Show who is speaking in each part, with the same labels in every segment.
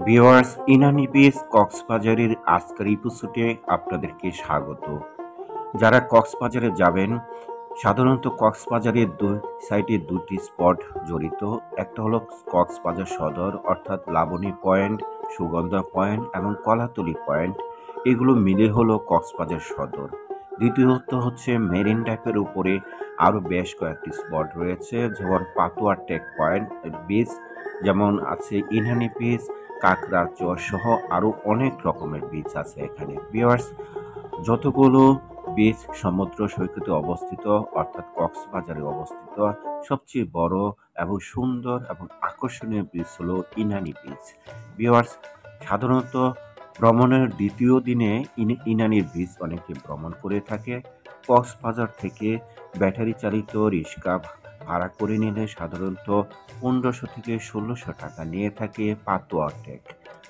Speaker 1: Viewers, Inani beach কক্সবাজারের আজকের এপিসোডে আপনাদেরকে স্বাগত। যারা কক্সবাজারে যাবেন, সাধারণত কক্সবাজারের দুই সাইডে দুটি স্পট জড়িত। একটা হলো কক্সবাজার সদর অর্থাৎ লাবণী পয়েন্ট, সুগন্ধা পয়েন্ট এবং কলাতলি পয়েন্ট। এগুলো মিলে হলো কক্সবাজার সদর। দ্বিতীয়ত হচ্ছে মেরিন ড্রাইভের উপরে আরও বেশ কয়েকটি স্পট রয়েছে, যেমন পাতুয়া টেক পয়েন্ট বিচ, যেমন আছে ইনানি বিচ, কাঁকড়া চর সহ আরও অনেক রকমের বিচ আছে এখানে। ভিউয়ার্স, যতগুলো বিচ সমুদ্র সৈকতে অবস্থিত অর্থাৎ কক্সবাজারে অবস্থিত, সবচেয়ে বড় এবং সুন্দর এবং আকর্ষণীয় বিচ হলো ইনানি বিচ। ভিউয়ার্স, সাধারণত ভ্রমণের দ্বিতীয় দিনে ইনানি বিচ অনেকে ভ্রমণ করে থাকে। কক্সবাজার থেকে ব্যাটারি চালিত রিক্সা ভাড়া করে নিলে সাধারণত 1500 থেকে 1600 টাকা নিয়ে থাকে পাতুয়া টেক।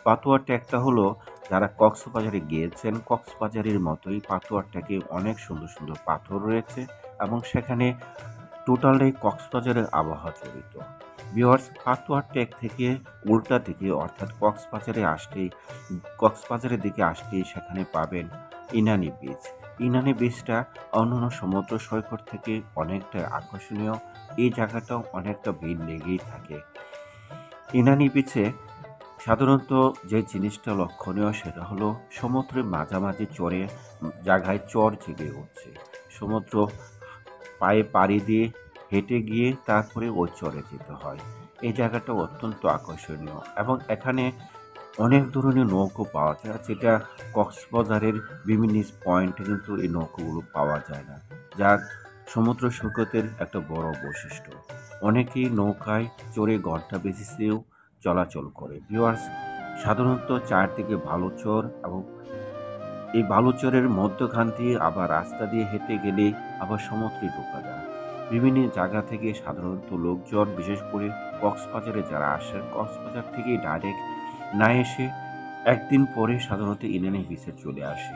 Speaker 1: পাতুয়া টেকটা হলো, যারা কক্সবাজারে গিয়েছেন, কক্সবাজারের মতোই পাতুয়া টেকে অনেক সুন্দর সুন্দর পাথর রয়েছে এবং সেখানে টোটালি কক্সবাজারের আবহাওয়া জড়িত। ভিউয়ার্স, পাতুয়া টেক থেকে উল্টা দিকে অর্থাৎ কক্সবাজারের দিকে আসতেই সেখানে পাবেন ইনানি বিচ। ইনানি বিচটা অন্যান্য সমুদ্র সৈকত থেকে অনেকটা আকর্ষণীয়। এই জায়গাটাও অনেকটা ভিড় লেগেই থাকে। ইনানি বিচে সাধারণত যে জিনিসটা লক্ষণীয় সেটা হলো সমুদ্রের মাঝামাঝি চরে জায়গায় চর জেগে উঠছে। সমুদ্র পায়ে পাড়ি দিয়ে হেঁটে গিয়ে তারপরে ওই চরে যেতে হয়। এই জায়গাটা অত্যন্ত আকর্ষণীয় এবং এখানে অনেক ধরনের নৌকো পাওয়া যায়, যেটা কক্সবাজারের বিভিন্ন পয়েন্টে কিন্তু এই নৌকোগুলো পাওয়া যায় না, যা সমুদ্র সৈকতের একটা বড় বৈশিষ্ট্য। অনেকেই নৌকায় চড়ে ঘন্টা বেসিসেও চলাচল করে। ভিউয়ার্স, সাধারণত চারদিকে বালুচর এবং এই বালুচরের মধ্যখান দিয়ে আবার রাস্তা দিয়ে হেঁটে গেলে আবার সমুদ্রে ঢোকা যায়। বিভিন্ন জায়গা থেকে সাধারণত লোকজন, বিশেষ করে কক্সবাজারে যারা আসেন, কক্সবাজার থেকে ডাইরেক্ট না এসে একদিন পরে সাধারণত ইনানি বিচে চলে আসে।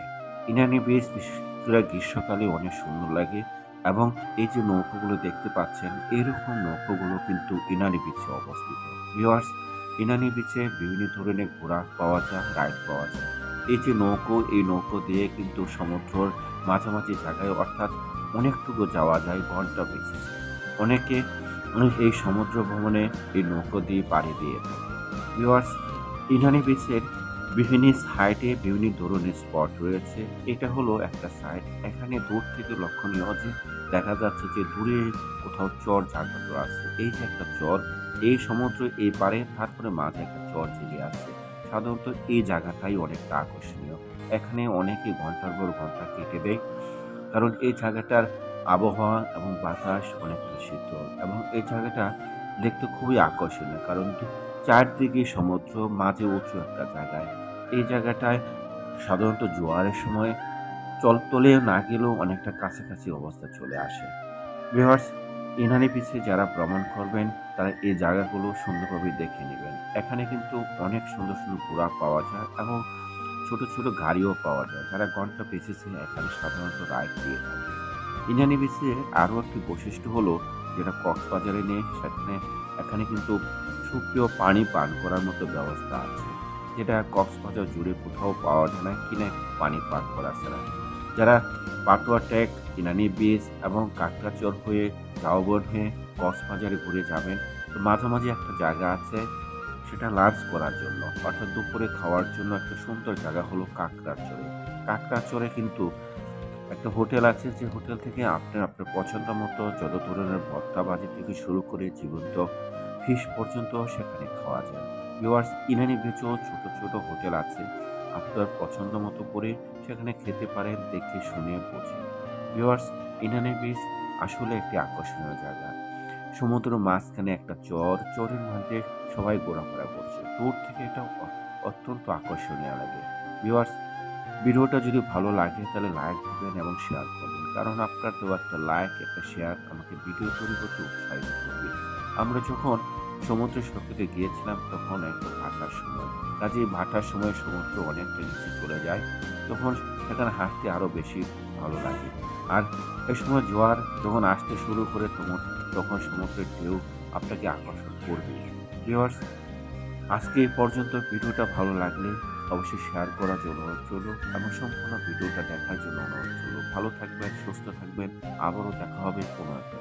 Speaker 1: ইনানি বিচ বিশেষ করে গ্রীষ্মকালে অনেক সুন্দর লাগে এবং এই যে নৌকোগুলো দেখতে পাচ্ছেন, এরকম নৌকোগুলো কিন্তু ইনানি বিচে অবস্থিত। ভিউয়ার্স, ইনানি বিচে বিভিন্ন ধরনের ঘোড়া পাওয়া যায়, রাইড পাওয়া যায়। এই যে নৌকো, এই নৌকো দিয়ে কিন্তু সমুদ্রের মাঝামাঝি জায়গায় অর্থাৎ অনেকটুকু যাওয়া যায় ঘন্টা বেসিসে। অনেকে এই সমুদ্র ভ্রমণে এই নৌকো দিয়ে পাড়ি দিয়ে থাকে। ভিউয়ার্স, ইনানি বিচের বিভিন্ন সাইডে বিভিন্ন ধরনের স্পট রয়েছে। এটা হলো একটা সাইড। এখানে দূর থেকে লক্ষণীয় যে দেখা যাচ্ছে যে দূরে কোথাও চর জাগ্রত আছে। এই যে একটা চর, এই সমুদ্র এই পারে, তারপরে মাঝে একটা চর জেগে আছে। সাধারণত এই জায়গাটাই অনেকটা আকর্ষণীয়। এখানে অনেকে ঘন্টার পর ঘন্টা কেটে দেয়, কারণ এই জায়গাটার আবহাওয়া এবং বাতাস অনেকটা শীতল এবং এই জায়গাটা দেখতে খুবই আকর্ষণীয়, কারণ চারদিকে সমুদ্র, মাঝে উঁচু একটা জায়গায়। এই জায়গাটায় সাধারণত জোয়ারের সময় তলে না গেলেও অনেকটা কাছাকাছি অবস্থা চলে আসে। ভিউয়ার্স, ইনানি বিচে যারা ভ্রমণ করবেন তারা এই জায়গাগুলো সুন্দরভাবে দেখে নেবেন। এখানে কিন্তু অনেক সুন্দর সুন্দর ঘোড়া পাওয়া যায় এবং ছোট ছোট গাড়িও পাওয়া যায়, যারা ঘন্টা বেসিসে এখানে সাধারণত রাইড দিয়ে থাকে। ইনানি বিচে আরও একটি বৈশিষ্ট্য হলো, যেটা কক্সবাজারে নেই, এখানে কিন্তু সুপেয় পানি পান করার মতো ব্যবস্থা আছে, যেটা কক্সবাজার জুড়ে কোথাও পাওয়া যায় না, কিনে পানি পান করা ছাড়া। যারা পাতুয়া টেক, ইনানি বিচ এবং কাঁকড়াচর হয়ে ঝাউবন হয়ে কক্সবাজারে ঘুরে যাবেন, তো মাঝামাঝি একটা জায়গা আছে, সেটা লাঞ্চ করার জন্য অর্থাৎ দুপুরে খাওয়ার জন্য একটা সুন্দর জায়গা হলো কাঁকড়াচরে। কাঁকড়াচরে কিন্তু একটা হোটেল আছে, যে হোটেল থেকে আপনি আপনার পছন্দ মতো যত ধরনের ভর্তা ভাজি থেকে শুরু করে জীবন্ত ফিশ পর্যন্ত সেখানে খাওয়া যায়। ভিউয়ার্স, ইনানি বিচেও ছোট ছোট হোটেল আছে, আপনার পছন্দ মতো করে সেখানে খেতে পারেন, দেখে শুনে বুঝে। ভিউয়ার্স, ইনানি বিচ আসলে একটি আকর্ষণীয় জায়গা। সমুদ্র মাঝখানে একটা চর, চরের মধ্যে সবাই ঘোরাফেরা করছে। দূর থেকে এটা অত্যন্ত আকর্ষণীয় লাগে। ভিউয়ার্স, ভিডিওটা যদি ভালো লাগে তাহলে লাইক দিবেন এবং শেয়ার করবেন, কারণ আপনার দেওয়া একটা লাইক, একটা শেয়ার আমাকে ভিডিও তৈরি করতে উৎসাহিত করবে। আমরা যখন সমুদ্র সৈকতে গিয়েছিলাম তখন একটু ভাটার সময়, কাজেই ভাটার সময় সমুদ্র অনেকটা নিচে চলে যায়, তখন সেখানে হাঁটতে আরও বেশি ভালো লাগে। আর এই সময় জোয়ার যখন আসতে শুরু করে তখন সমুদ্রের ঢেউ আপনাকে আকর্ষণ করবে। ভিউয়ার্স, আজকে এই পর্যন্ত। ভিডিওটা ভালো লাগলে অবশ্যই শেয়ার করার জন্য অনুরোধ রইল এবং সম্পূর্ণ ভিডিওটা দেখার জন্য অনুরোধ রইল। ভালো থাকবেন, সুস্থ থাকবেন। আবারও দেখা হবে কোনো একটা